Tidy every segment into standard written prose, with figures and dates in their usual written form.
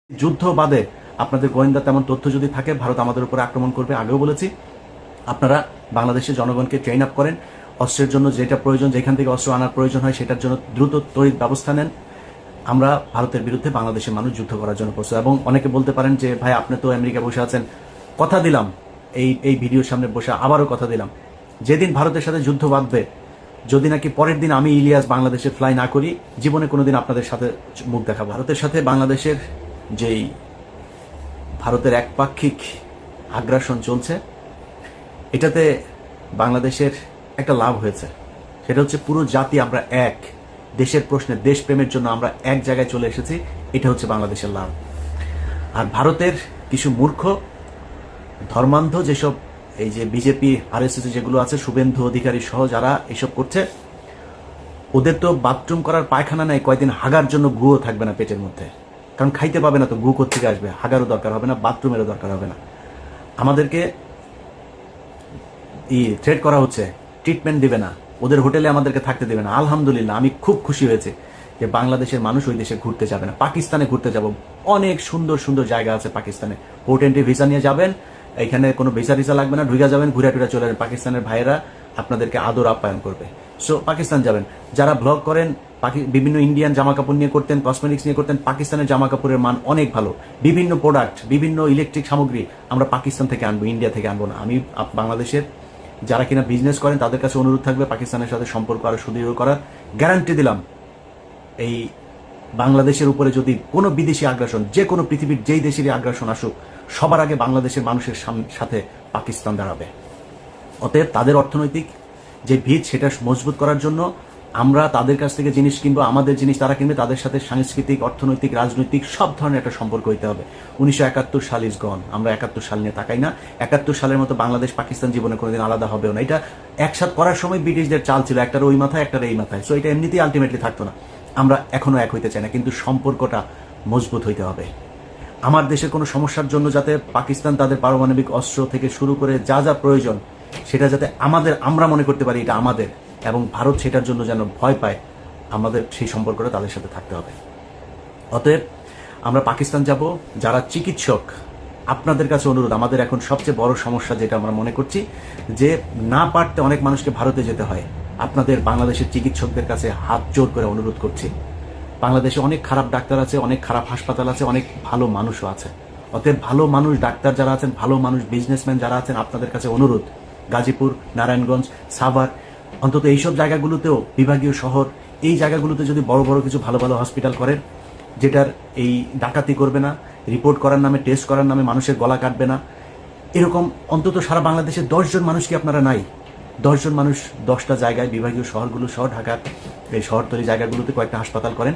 যুদ্ধ বাদে আপনাদের গোয়েন্দা তেমন তথ্য যদি থাকে ভারত আমাদের উপরে আক্রমণ করবে, আগেও বলেছি। আপনারা বাংলাদেশের জনগণকে ট্রেন আপ করেন, অস্ত্রের জন্য যেটা প্রয়োজন, যেখান থেকে অস্ত্র আনার প্রয়োজন হয় সেটার জন্য দ্রুত তড়িৎ ব্যবস্থা নেন। আমরা ভারতের বিরুদ্ধে বাংলাদেশের মানুষ যুদ্ধ করার জন্য প্রস্তুত। এবং অনেকে বলতে পারেন যে ভাই আপনি তো আমেরিকা বসে আছেন, কথা দিলাম এই ভিডিওর সামনে বসে আবারও কথা দিলাম, যেদিন ভারতের সাথে যুদ্ধ বাঁধবে, যদি নাকি পরের দিন আমি ইলিয়াস বাংলাদেশে ফ্লাই না করি, জীবনে কোনোদিন আপনাদের সাথে মুখ দেখাবো। ভারতের সাথে বাংলাদেশের যেই ভারতের একপাক্ষিক আগ্রাসন চলছে, এটাতে বাংলাদেশের একটা লাভ হয়েছে। সেটা হচ্ছে পুরো জাতি আমরা এক, দেশের প্রশ্নে দেশপ্রেমের জন্য আমরা এক জায়গায় চলে এসেছি, এটা হচ্ছে বাংলাদেশের লাভ। আর ভারতের কিছু মূর্খ ধর্মান্ধ যেসব এই যে বিজেপি আরএসএস যেগুলো আছে, শুভেন্দু অধিকারী সহ যারা এসব করছে, ওদের তো বাথরুম করার পায়খানা নেই, কয়েকদিন হাগার জন্য গুও থাকবে না পেটের মধ্যে, কারণ খাইতে পাবে না তো গু কোত্থেকে আসবে, হাগারও দরকার হবে না, বাথরুমেরও দরকার হবে না। আমাদেরকে থ্রেট করা হচ্ছে, ট্রিটমেন্ট দিবে না, ওদের হোটেলে আমাদেরকে থাকতে দেবে না। আলহামদুলিল্লাহ, আমি খুব খুশি হয়েছে যে বাংলাদেশের মানুষ ওই দেশে ঘুরতে যাবে না, পাকিস্তানে ঘুরতে যাব। অনেক সুন্দর সুন্দর জায়গা আছে পাকিস্তানে, পোর্ট এন্ট্রি ভিসা নিয়ে যাবেন, এখানে কোনো ভিসা টিসা লাগবে না, ঢুকে যাবেন, ঘুরে টুরে চলে যাবেন, পাকিস্তানের ভাইয়েরা আপনাদেরকে আদর আপ্যায়ন করবে। সো পাকিস্তান যাবেন। যারা ব্লগ করেন বিভিন্ন ইন্ডিয়ান জামা কাপড় নিয়ে করতেন, কসমেটিক্স নিয়ে করতেন, পাকিস্তানের জামা কাপড়ের মান অনেক ভালো। বিভিন্ন প্রোডাক্ট, বিভিন্ন ইলেকট্রিক সামগ্রী আমরা পাকিস্তান থেকে আনবো, ইন্ডিয়া থেকে আনবো না। আমি বাংলাদেশের যারা কিনা বিজনেস করেন তাদের কাছে অনুরোধ থাকবে পাকিস্তানের সাথে সম্পর্ক আরো সুদৃঢ় করার। গ্যারান্টি দিলাম, এই বাংলাদেশের উপরে যদি কোনো বিদেশি আগ্রাসন, যে কোনো পৃথিবীর যেই দেশেরই আগ্রাসন আসুক, সবার আগে বাংলাদেশের মানুষের সাথে পাকিস্তান দাঁড়াবে। অতএব তাদের অর্থনৈতিক যে ভিত সেটা মজবুত করার জন্য আমরা তাদের কাছ থেকে জিনিস কিনবো, আমাদের জিনিস তারা কিনবে, তাদের সাথে সাংস্কৃতিক, অর্থনৈতিক, রাজনৈতিক সব ধরনের একটা সম্পর্ক হইতে হবে। 1971 সাল ইজ গন, আমরা 71 সাল নিয়ে তাকাই না। 71 সালের মতো বাংলাদেশ পাকিস্তান জীবনে কোনোদিন আলাদা হবেও না। এটা একসাথ করার সময় ব্রিটিশদের চাল ছিল, একটার ওই মাথায় একটার এই মাথায়, সো এটা এমনিতেই আলটিমেটলি থাকতো না। আমরা এখনো এক হইতে চাই না, কিন্তু সম্পর্কটা মজবুত হইতে হবে। আমার দেশের কোনো সমস্যার জন্য যাতে পাকিস্তান তাদের পারমাণবিক অস্ত্র থেকে শুরু করে যা যা প্রয়োজন সেটা যাতে আমরা মনে করতে পারি এটা আমাদের, এবং ভারত সেটার জন্য যেন ভয় পায়, আমাদের সেই সম্পর্কটা তাদের সাথে থাকতে হবে। অতএব আমরা পাকিস্তান যাব। যারা চিকিৎসক, আপনাদের কাছে অনুরোধ, আমাদের এখন সবচেয়ে বড় সমস্যা যেটা আমরা মনে করছি, যে না পারতে অনেক মানুষকে ভারতে যেতে হয়। আপনাদের বাংলাদেশের চিকিৎসকদের কাছে হাত জোর করে অনুরোধ করছি, বাংলাদেশে অনেক খারাপ ডাক্তার আছে, অনেক খারাপ হাসপাতাল আছে, অনেক ভালো মানুষও আছে। অতএব ভালো মানুষ ডাক্তার যারা আছেন, ভালো মানুষ বিজনেসম্যান যারা আছেন, আপনাদের কাছে অনুরোধ, গাজীপুর, নারায়ণগঞ্জ, সাভার, অন্তত এইসব জায়গাগুলোতেও, বিভাগীয় শহর, এই জায়গাগুলোতে যদি বড় বড় কিছু ভালো ভালো হসপিটাল করেন, যেটার এই ডাকাতি করবে না, রিপোর্ট করার নামে, টেস্ট করার নামে মানুষের গলা কাটবে না, এরকম অন্তত সারা বাংলাদেশে 10 জন মানুষ কি আপনারা নাই? 10 জন মানুষ 10টা জায়গায়, বিভাগীয় শহরগুলো সহ ঢাকার এই শহরতলি জায়গাগুলোতে কয়েকটা হাসপাতাল করেন।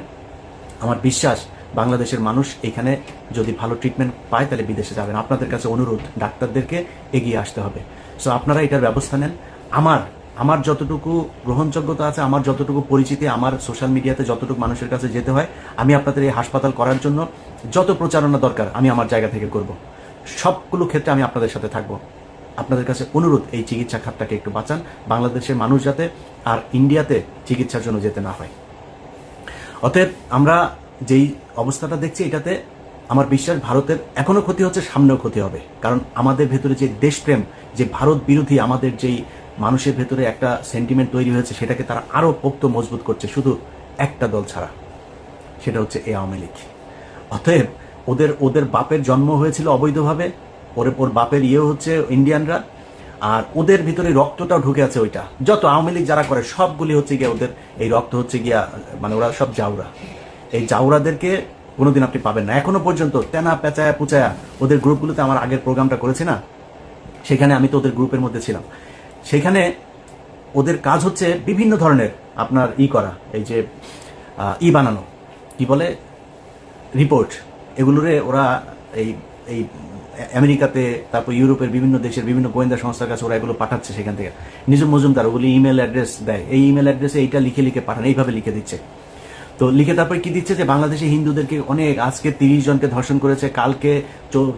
আমার বিশ্বাস বাংলাদেশের মানুষ এখানে যদি ভালো ট্রিটমেন্ট পায় তাহলে বিদেশে যাবেন। আপনাদের কাছে অনুরোধ, ডাক্তারদেরকে এগিয়ে আসতে হবে। সো আপনারা এটার ব্যবস্থা নেন। আমার যতটুকু গ্রহণযোগ্যতা আছে, আমার যতটুকু পরিচিতি, আমার সোশ্যাল মিডিয়াতে যতটুকু মানুষের কাছে যেতে হয়, আমি আপনাদের এই হাসপাতাল করার জন্য যত প্রচারণা দরকার আমি আমার জায়গা থেকে করব। সবগুলো ক্ষেত্রে আমি আপনাদের সাথে থাকব। আপনাদের কাছে অনুরোধ, এই চিকিৎসা খাতটাকে একটু বাঁচান, বাংলাদেশের মানুষ যাতে আর ইন্ডিয়াতে চিকিৎসার জন্য যেতে না হয়। অতএব আমরা যেই অবস্থাটা দেখছি, এটাতে আমার বিশ্বাস ভারতের এখনো ক্ষতি হচ্ছে, সামনেও ক্ষতি হবে। কারণ আমাদের ভেতরে যে দেশপ্রেম, যে ভারত বিরোধী আমাদের যেই মানুষের ভেতরে একটা সেন্টিমেন্ট তৈরি হয়েছে, সেটাকে তারা আরো পোক্ত মজবুত করছে, শুধু একটা দল ছাড়া, সেটা হচ্ছে এই আওয়ামী লীগ। অতএব ওদের বাপের জন্ম হয়েছিল অবৈধভাবে, ওর বাপের হচ্ছে ইন্ডিয়ানরা, আর ওদের ভিতরে রক্তটাও ঢুকে আছে। ওইটা যত আওয়ামী লীগ যারা করে সবগুলি হচ্ছে গিয়া ওদের এই রক্ত হচ্ছে গিয়া, মানে ওরা সব জাউরা। এই জাউরাদেরকে কোনোদিন আপনি পাবেন না। এখনো পর্যন্ত তেনা পেঁচায়া পুচায়া ওদের গ্রুপগুলোতে, আমার আগের প্রোগ্রামটা করেছি না, সেখানে আমি তো ওদের গ্রুপের মধ্যে ছিলাম। সেখানে ওদের কাজ হচ্ছে বিভিন্ন ধরনের আপনার করা, এই যে বানানো, কি বলে, রিপোর্ট, এগুলোরে ওরা এই এই আমেরিকাতে, তারপর ইউরোপের বিভিন্ন দেশের বিভিন্ন গোয়েন্দা সংস্থার কাছে ওরা এগুলো পাঠাচ্ছে। সেখান থেকে নিজম মজুমদার ওগুলি ইমেল অ্যাড্রেস দেয়, এই ইমেল অ্যাড্রেসে এইটা লিখে লিখে পাঠান, এইভাবে লিখে দিচ্ছে। তো লিখে তারপরে কি দিচ্ছে, যে বাংলাদেশে হিন্দুদেরকে অনেক, আজকে 30 জনকে ধর্ষণ করেছে, কালকে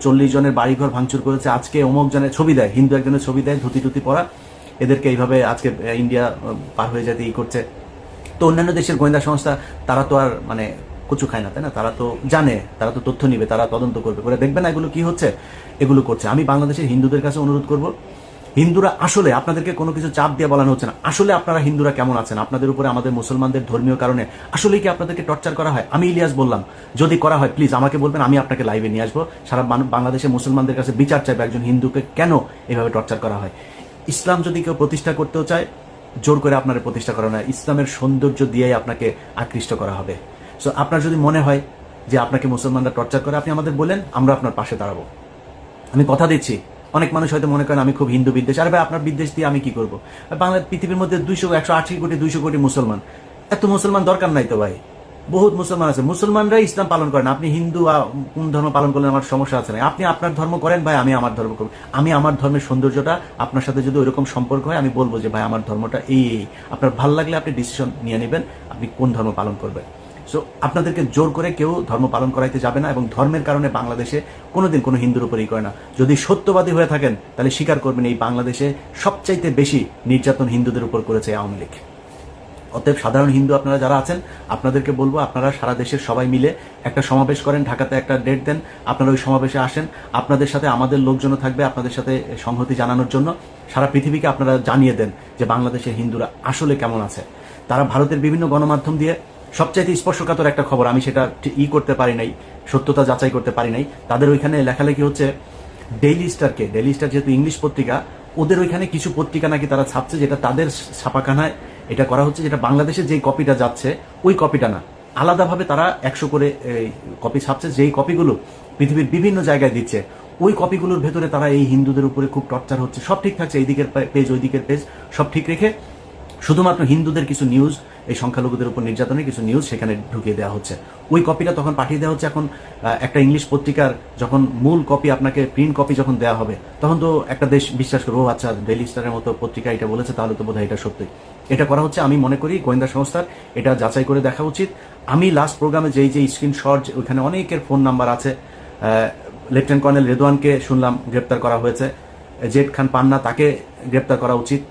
40 জনের বাড়িঘর ভাঙচুর করেছে, আজকে অমুক জনের ছবি দেয়, হিন্দু একজনের ছবি দেয়, ধুতি টুতি পরা, এদেরকে এইভাবে আজকে ইন্ডিয়া পার হয়ে যেতে করছে। তো অন্যান্য দেশের গোয়েন্দা সংস্থা তারা তো আর মানে কচু খায় না, তাই না? তারা তো জানে, তারা তো তথ্য নিবে, তারা তদন্ত করবে, করে দেখবে না এগুলো কি হচ্ছে, এগুলো করছে। আমি বাংলাদেশের হিন্দুদের কাছে অনুরোধ করব, হিন্দুরা আসলে, আপনাদেরকে কোনো কিছু চাপ দিয়ে বলানো হচ্ছে না, আসলে আপনারা হিন্দুরা কেমন আছেন? আপনাদের উপরে আমাদের মুসলমানদের ধর্মীয় কারণে আসলে কি আপনাদেরকে টর্চার করা হয়? আমি ইলিয়াস বললাম, যদি করা হয় প্লিজ আমাকে বলবেন, আমি আপনাকে লাইভে নিয়ে আসবো, সারা বাংলাদেশের মুসলমানদের কাছে বিচার চাইবে একজন হিন্দুকে কেন এভাবে টর্চার করা হয়। ইসলাম যদি কেউ প্রতিষ্ঠা করতেও চায়, জোর করে আপনার প্রতিষ্ঠা করা না, ইসলামের সৌন্দর্য দিয়েই আপনাকে আকৃষ্ট করা হবে। সো আপনার যদি মনে হয় যে আপনাকে মুসলমানরা টর্চার করে, আপনি আমাদের বলেন, আমরা আপনার পাশে দাঁড়াবো। আমি কথা দিচ্ছি, অনেক মানুষ হয়তো মনে করেন আমি খুব হিন্দু বিদ্বেষ, আর ভাই আপনার বিদ্বেষ দিয়ে আমি কি করবো? বাংলা পৃথিবীর মধ্যে 180 কোটি 200 কোটি মুসলমান, এত মুসলমান দরকার নাই তো ভাই, বহুত মুসলমান আছে, মুসলমানরাই ইসলাম পালন করেন। আপনি হিন্দু কোন ধর্ম পালন করলেন আমার সমস্যা আছে না, আপনি আপনার ধর্ম করেন ভাই, আমি আমার ধর্ম করব। আমি আমার ধর্মের সৌন্দর্যটা আপনার সাথে যদি ওইরকম সম্পর্ক হয়, আমি বলবো যে ভাই আমার ধর্মটা এই, আপনার ভাল লাগলে আপনি ডিসিশন নিয়ে নেবেন আপনি কোন ধর্ম পালন করবেন। সো আপনাদেরকে জোর করে কেউ ধর্ম পালন করাইতে যাবে না, এবং ধর্মের কারণে বাংলাদেশে কোনোদিন কোনো হিন্দুর উপরই করে না। যদি সত্যবাদী হয়ে থাকেন তাহলে স্বীকার করবেন এই বাংলাদেশে সবচাইতে বেশি নির্যাতন হিন্দুদের উপর করেছে আওয়ামী লীগ। অতএব সাধারণ হিন্দু আপনারা যারা আছেন, আপনাদেরকে বলবো আপনারা সারা দেশের সবাই মিলে একটা সমাবেশ করেন, ঢাকাতে একটা ডেট দেন, আপনারা ওই সমাবেশে আসেন, আপনাদের সাথে আমাদের লোকজনও থাকবে আপনাদের সাথে সংহতি জানানোর জন্য। সারা পৃথিবীকে আপনারা জানিয়ে দেন যে বাংলাদেশের হিন্দুরা আসলে কেমন আছে। তারা ভারতের বিভিন্ন গণমাধ্যম দিয়ে সবচাইতে স্পর্শকাতর একটা খবর, আমি সেটা করতে পারি নাই, সত্যতা যাচাই করতে পারি নাই, তাদের ওইখানে লেখালেখি হচ্ছে ডেইলি স্টার যেহেতু ইংলিশ পত্রিকা, ওদের ওইখানে কিছু পত্রিকা নাকি তারা ছাপছে, যেটা তাদের ছাপাখানায় এটা করা হচ্ছে, যেটা বাংলাদেশে যেই কপিটা যাচ্ছে ওই কপিটা না, আলাদাভাবে তারা 100 করে কপি ছাপছে, যেই কপিগুলো পৃথিবীর বিভিন্ন জায়গায় দিচ্ছে, ওই কপিগুলোর ভেতরে তারা এই হিন্দুদের উপরে খুব টর্চার হচ্ছে। সব ঠিক থাকছে, এই দিকের পেজ ওই দিকের পেজ সব ঠিক রেখে শুধুমাত্র হিন্দুদের কিছু নিউজ, এই সংখ্যালঘুদের উপর নির্যাতনের কিছু নিউজ সেখানে ঢুকিয়ে দেওয়া হচ্ছে। ওই কপিটা তখন পাঠিয়ে দেওয়া হচ্ছে। এখন একটা ইংলিশ পত্রিকার যখন মূল কপি আপনাকে প্রিন্ট কপি যখন দেওয়া হবে, তখন তো একটা দেশ বিশ্বাস করবে, ও আচ্ছা ডেইলি স্টারের মতো পত্রিকা এটা বলেছে, তাহলে তো বোধহয় এটা সত্যি। এটা করা হচ্ছে। আমি মনে করি গোয়েন্দা সংস্থার এটা যাচাই করে দেখা উচিত। আমি লাস্ট প্রোগ্রামে যেই স্ক্রিনশট, ওইখানে অনেকের ফোন নাম্বার আছে। লেফটেন্যান্ট কর্নেল রেদওয়ানকে শুনলাম গ্রেপ্তার করা হয়েছে, জেড খান পান্না তাকে গ্রেপ্তার করা উচিত।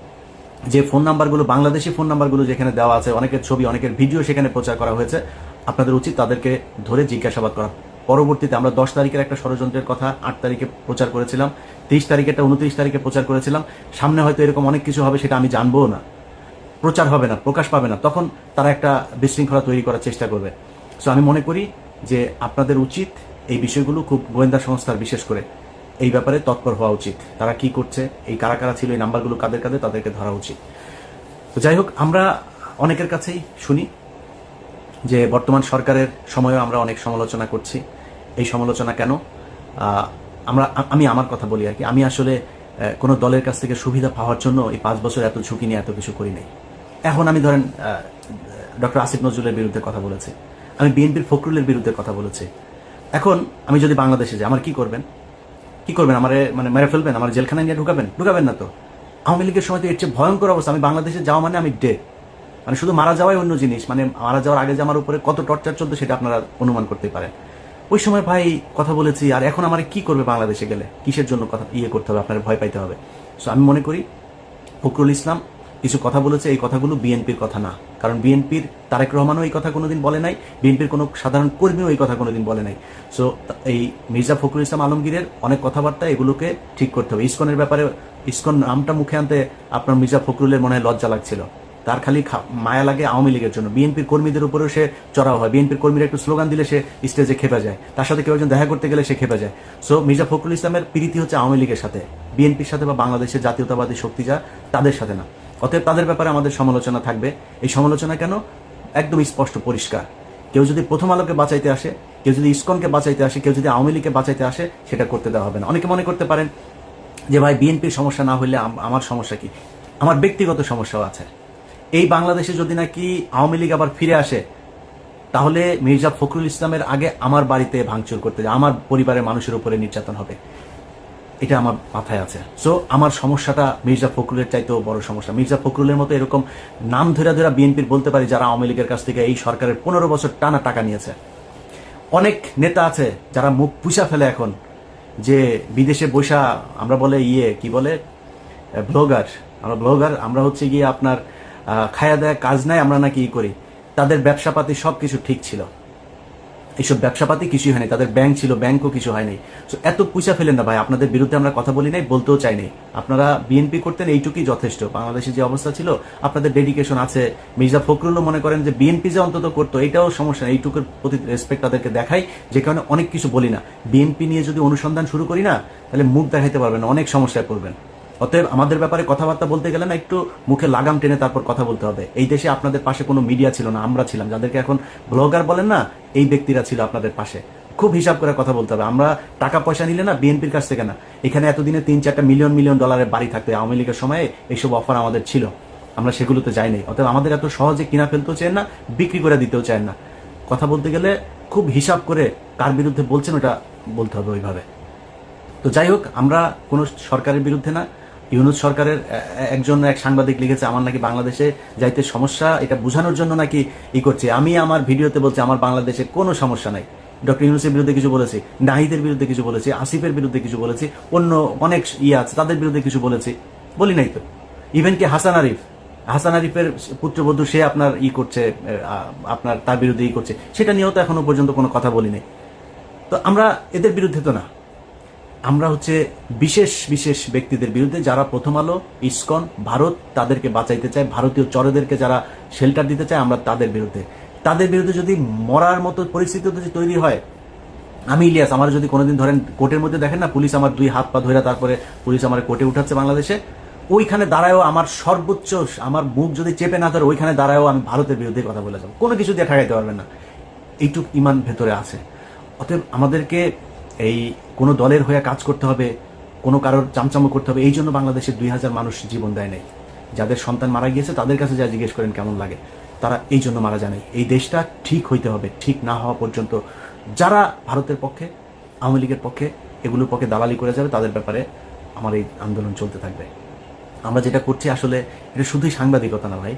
যে ফোন নাম্বারগুলো, বাংলাদেশি ফোন নাম্বারগুলো যেখানে দেওয়া আছে, অনেকের ছবি অনেকের ভিডিও সেখানে প্রচার করা হয়েছে, আপনাদের উচিত তাদেরকে ধরে জিজ্ঞাসাবাদ করা। পরবর্তীতে আমরা 10 তারিখের একটা ষড়যন্ত্রের কথা 8 তারিখে প্রচার করেছিলাম, 30 তারিখেরটা 29 তারিখে প্রচার করেছিলাম। সামনে হয়তো এরকম অনেক কিছু হবে, সেটা আমি জানবও না, প্রচার হবে না, প্রকাশ পাবে না, তখন তারা একটা বিশৃঙ্খলা তৈরি করার চেষ্টা করবে। সো আমি মনে করি যে আপনাদের উচিত এই বিষয়গুলো, খুব গোয়েন্দা সংস্থার বিশেষ করে এই ব্যাপারে তৎপর হওয়া উচিত। তারা কি করছে, এই কারা কারা ছিল, এই নাম্বারগুলো কাদের কাদের, তাদেরকে ধরা উচিত। তো যাই হোক, আমরা অনেকের কাছেই শুনি যে বর্তমান সরকারের সময়ও আমরা অনেক সমালোচনা করছি। এই সমালোচনা কেন? আমি আমার কথা বলি আর কি, আমি আসলে কোনো দলের কাছ থেকে সুবিধা পাওয়ার জন্য এই 5 বছর এত ঝুঁকি নিয়ে এত কিছু করি নাই। এখন আমি ধরেন ডক্টর আসিফ নজরুলের বিরুদ্ধে কথা বলেছি, আমি বিএনপির ফখরুলের বিরুদ্ধে কথা বলেছি। এখন আমি যদি বাংলাদেশে যাই, আমার কি করবেন? আমার মানে মেরে ফেলবেন, আমার জেলখানায় নিয়ে ঢুকাবেন না তো। আওয়ামী লীগের সময় তো এর চেয়ে ভয়ঙ্কর অবস্থা। আমি বাংলাদেশে যাওয়া মানে আমি ডেড, মানে শুধু মারা যাওয়াই অন্য জিনিস, মানে মারা যাওয়ার আগে যে আমার উপরে কত টর্চার চলতো সেটা আপনারা অনুমান করতে পারেন। ওই সময় ভাই কথা বলেছি, আর এখন আমার কি করবে বাংলাদেশে গেলে, কিসের জন্য কথা করতে হবে, আপনার ভয় পাইতে হবে। সো আমি মনে করি ফখরুল ইসলাম কিছু কথা বলেছে, এই কথাগুলো বিএনপির কথা না, কারণ বিএনপির তারেক রহমানও এই কথা কোনোদিন বলে নাই, বিএনপির কোনো সাধারণ কর্মীও এই কথা কোনোদিন বলে নাই। সো এই মির্জা ফখরুল ইসলাম আলমগীরের অনেক কথাবার্তা, এগুলোকে ঠিক করতে হবে। ইসকনের ব্যাপারে, ইসকন নামটা মুখে আনতে আপনার মির্জা ফখরুলের মনে হয় লজ্জা লাগছিল, তার খালি মায়া লাগে আওয়ামী লীগের জন্য। বিএনপির কর্মীদের উপরেও সে চড়াও হয়, বিএনপির কর্মীরা একটু স্লোগান দিলে সে স্টেজে খেপে যায়, তার সাথে কেউ একজন দেখা করতে গেলে সে খেপে যায়। সো মির্জা ফখরুল ইসলামের প্রীতি হচ্ছে আওয়ামী লীগের সাথে, বিএনপির সাথে বা বাংলাদেশের জাতীয়তাবাদী শক্তি যা তাদের সাথে না। অতএব তাদের ব্যাপারে আমাদের সমালোচনা থাকবে। এই সমালোচনা কেন? একদম স্পষ্ট পরিষ্কার। কেউ যদি প্রথম আলোকে বাঁচাইতে আসে, কেউ যদি ইসকনকে বাঁচাইতে আসে, কেউ যদি আওয়ামী লীগকে বাঁচাইতে আসে, সেটা করতে দেওয়া হবে না। অনেকে মনে করতে পারেন যে ভাই বিএনপির সমস্যা না হলে আমার সমস্যা কি? আমার ব্যক্তিগত সমস্যাও আছে। এই বাংলাদেশে যদি নাকি আওয়ামী লীগ আবার ফিরে আসে, তাহলে মির্জা ফখরুল ইসলামের আগে আমার বাড়িতে ভাঙচুর করতে যায়, আমার পরিবারের মানুষের উপরে নির্যাতন হবে, এটা আমার মাথায় আছে। সো আমার সমস্যাটা মির্জা ফখরুলের চাইতেও বড় সমস্যা। মির্জা ফখরুলের মতো এরকম নাম ধরে বিএনপির বলতে পারি যারা আওয়ামী লীগের কাছ থেকে এই সরকারের 15 বছর টানা টাকা নিয়েছে। অনেক নেতা আছে যারা মুখ পুষা ফেলে এখন, যে বিদেশে বসা, আমরা বলে কি বলে ব্লগার, আমরা হচ্ছে গিয়ে আপনার খায়া দেয়া কাজ নাই, আমরা নাকি করি। তাদের ব্যবসাপাতি সবকিছু ঠিক ছিল, এইসব ব্যবসাপাতি কিছুই হয়নি, তাদের ব্যাংক ছিল, ব্যাংকও কিছু হয়নি। তো এত পয়সা ফেলেন না ভাই, আপনাদের বিরুদ্ধে আমরা কথা বলি নাই, বলতেও চাই নাই। আপনারা বিএনপি করতেন, এইটুকুই যথেষ্ট। বাংলাদেশের যে অবস্থা ছিল, আপনাদের ডেডিকেশন আছে। মির্জা ফখরুলও মনে করেন যে বিএনপি যে অন্তত করতো, এটাও সমস্যা নেই, এইটুকুর প্রতি রেসপেক্ট তাদেরকে দেখাই, যে কারণে অনেক কিছু বলি না। বিএনপি নিয়ে যদি অনুসন্ধান শুরু করি না, তাহলে মুখ দেখাইতে পারবেন না, অনেক সমস্যায় পড়বেন। অতএব আমাদের ব্যাপারে কথাবার্তা বলতে গেলে না, একটু মুখে লাগাম টেনে তারপর কথা বলতে হবে। এই দেশে আপনাদের পাশে কোনো মিডিয়া ছিল না, আমরা ছিলাম। যাদেরকে এখন ব্লগার বলেন না, এই ব্যক্তিরা ছিল আপনাদের পাশে। খুব হিসাব করে কথা বলতে হবে। আমরা টাকা পয়সা নিলে না, বিএনপির কাছ থেকে না। এখানে এতদিনে 3-4টা মিলিয়ন মিলিয়ন ডলারের বাড়ি থাকতো। আওয়ামী লীগের সময়ে এইসব অফার আমাদের ছিল, আমরা সেগুলোতে যাই নাই। অতএব আমাদের এত সহজে কিনা ফেলতেও চান না, বিক্রি করে দিতেও চান না। কথা বলতে গেলে খুব হিসাব করে কার বিরুদ্ধে বলছেন ওটা বলতে হবে ওইভাবে। তো যাই হোক, আমরা কোনো সরকারের বিরুদ্ধে না। ইউনূস সরকারের এক সাংবাদিক লিখেছে আমার নাকি বাংলাদেশে যাইতে সমস্যা, এটা বোঝানোর জন্য নাকি করছে। আমি আমার ভিডিওতে বলছি আমার বাংলাদেশে কোনো সমস্যা নাই। ডক্টর ইউনূসের বিরুদ্ধে কিছু বলেছি, নাহিদের বিরুদ্ধে কিছু বলেছি, আসিফের বিরুদ্ধে কিছু বলেছি, অন্য অনেক আছে তাদের বিরুদ্ধে কিছু বলেছি, বলি নাই তো। ইভেন কি হাসান আরিফের পুত্রবধূ, সে আপনার করছে, আপনার তার বিরুদ্ধে করছে, সেটা নিয়েও তো এখনো পর্যন্ত কোনো কথা বলি নাই। তো আমরা এদের বিরুদ্ধে তো না, আমরা হচ্ছে বিশেষ বিশেষ ব্যক্তিদের বিরুদ্ধে, যারা প্রথম আলো, ইসকন, ভারত তাদেরকে বাঁচাইতে চায়, ভারতীয় চরেদেরকে যারা শেল্টার দিতে চায়, আমরা তাদের বিরুদ্ধে যদি মরার মতো পরিস্থিতি যদি তৈরি হয়, আমি ইলিয়াস, আমার যদি কোনোদিন ধরেন কোর্টের মধ্যে দেখেন না, পুলিশ আমার 2 হাত পা ধরে তারপরে পুলিশ আমার কোর্টে উঠাচ্ছে বাংলাদেশে, ওইখানে দাঁড়ায়ও আমার সর্বোচ্চ, আমার মুখ যদি চেপে না ধরে, ওইখানে দাঁড়ায়ও আমি ভারতের বিরুদ্ধে কথা বলে যাবো, কোনো কিছু দিয়ে ঠেকাইতে পারবেন না। এইটুক ইমান ভেতরে আছে। অতএব আমাদেরকে এই কোনো দলের হয়ে কাজ করতে হবে, কোনো কারোর চামচামো করতে হবে, এই জন্য বাংলাদেশের 2000 মানুষ জীবন দেয় নাই। যাদের সন্তান মারা গিয়েছে তাদের কাছে যা জিজ্ঞেস করেন কেমন লাগে, তারা এই জন্য মারা যায় নাই। এই দেশটা ঠিক হইতে হবে, ঠিক না হওয়া পর্যন্ত যারা ভারতের পক্ষে, আওয়ামী লীগের পক্ষে, এগুলোর পক্ষে দালালি করে যাবে, তাদের ব্যাপারে আমার এই আন্দোলন চলতে থাকবে। আমরা যেটা করছি আসলে এটা শুধুই সাংবাদিকতা না ভাই,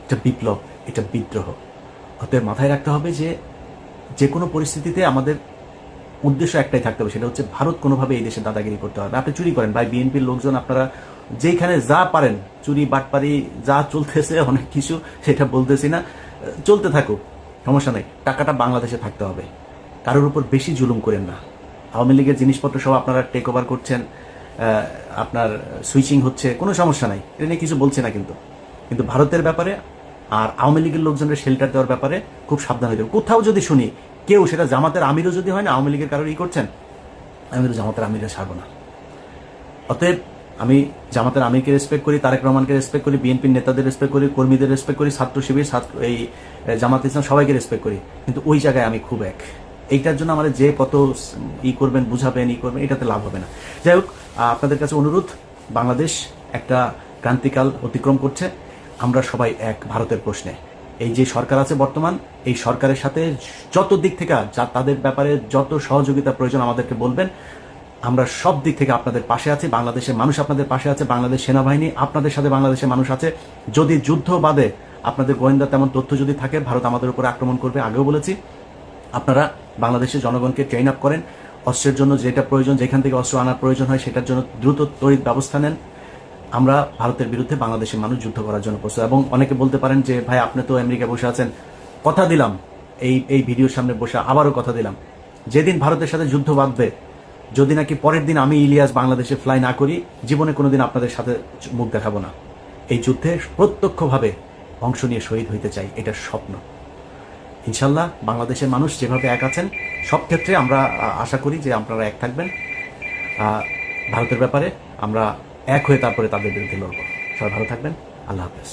এটা বিপ্লব, এটা বিদ্রোহ। অতএব মাথায় রাখতে হবে যে কোনো পরিস্থিতিতে আমাদের উদ্দেশ্য একটাই থাকতে হবে, সেটা হচ্ছে ভারত কোনোভাবে এই দেশে দাদাগিরি করতে হবে। আপনি চুরি করেন ভাই, বিএনপির লোকজন আপনারা যেখানে যা পারেন, চুরি বাটপারি যা চলতেছে অনেক কিছু, সেটা বলতেছি না, চলতে থাকুক, সমস্যা নেই। টাকাটা বাংলাদেশে থাকতে হবে, কারোর উপর বেশি জুলুম করেন না। আওয়ামী লীগের জিনিসপত্র সব আপনারা টেক ওভার করছেন, আপনার সুইচিং হচ্ছে, কোনো সমস্যা নাই, এটা নিয়ে কিছু বলছে না। কিন্তু ভারতের ব্যাপারে আর আওয়ামী লীগের লোকজনের শেল্টার দেওয়ার ব্যাপারে খুব সাবধান হইতে হবে। কোথাও যদি শুনি কেউ, সেটা জামাতের আমিরও যদি হয় না, আওয়ামী লীগের কারোর করছেন, আমি তো জামাতের আমিরে ছাড়বো না। অতএব আমি জামাতের আমিরকে রেসপেক্ট করি, তারেক রহমানকে রেসপেক্ট করি, বিএনপির নেতাদের রেসপেক্ট করি, কর্মীদের রেসপেক্ট করি, ছাত্র শিবির, এই জামাত ইসলাম সবাইকে রেসপেক্ট করি, কিন্তু ওই জায়গায় আমি খুব এইটার জন্য আমাদের যে কত করবেন, বুঝাবেন, করবেন, এটাতে লাভ হবে না। যাই হোক, আপনাদের কাছে অনুরোধ, বাংলাদেশ একটা ক্রান্তিকাল অতিক্রম করছে, আমরা সবাই এক ভারতের প্রশ্নে। এই যে সরকার আছে বর্তমান, এই সরকারের সাথে যত দিক থেকে তাদের ব্যাপারে যত সহযোগিতা প্রয়োজন আমাদেরকে বলবেন, আমরা সব দিক থেকে আপনাদের পাশে আছি। বাংলাদেশের মানুষ আপনাদের পাশে আছে, বাংলাদেশ সেনাবাহিনী আপনাদের সাথে, বাংলাদেশের মানুষ আছে। যদি যুদ্ধ বাদে আপনাদের গোয়েন্দা তেমন তথ্য যদি থাকে ভারত আমাদের উপরে আক্রমণ করবে, আগেও বলেছি, আপনারা বাংলাদেশের জনগণকে ট্রেন আপ করেন, অস্ত্রের জন্য যেটা প্রয়োজন, যেখান থেকে অস্ত্র আনার প্রয়োজন হয় সেটার জন্য দ্রুত তড়িৎ ব্যবস্থা নেন। আমরা ভারতের বিরুদ্ধে বাংলাদেশের মানুষ যুদ্ধ করার জন্য প্রস্তুত। এবং অনেকে বলতে পারেন যে ভাই আপনি তো আমেরিকায় বসে আছেন, কথা দিলাম এই ভিডিওর সামনে বসে আবারও কথা দিলাম, যেদিন ভারতের সাথে যুদ্ধ বাঁধবে, যদি নাকি পরের দিন আমি ইলিয়াস বাংলাদেশে ফ্লাই না করি, জীবনে কোনোদিন আপনাদের সাথে মুখ দেখাবো না। এই যুদ্ধে প্রত্যক্ষভাবে অংশ নিয়ে শহীদ হইতে চাই, এটা স্বপ্ন। ইনশাল্লাহ বাংলাদেশের মানুষ যেভাবে এক আছেন, সব ক্ষেত্রে আমরা আশা করি যে আপনারা এক থাকবেন। ভারতের ব্যাপারে আমরা এক হয়ে তারপরে তাদের বিরুদ্ধে লড়ব। সবাই ভালো থাকবেন, আল্লাহ হাফেজ।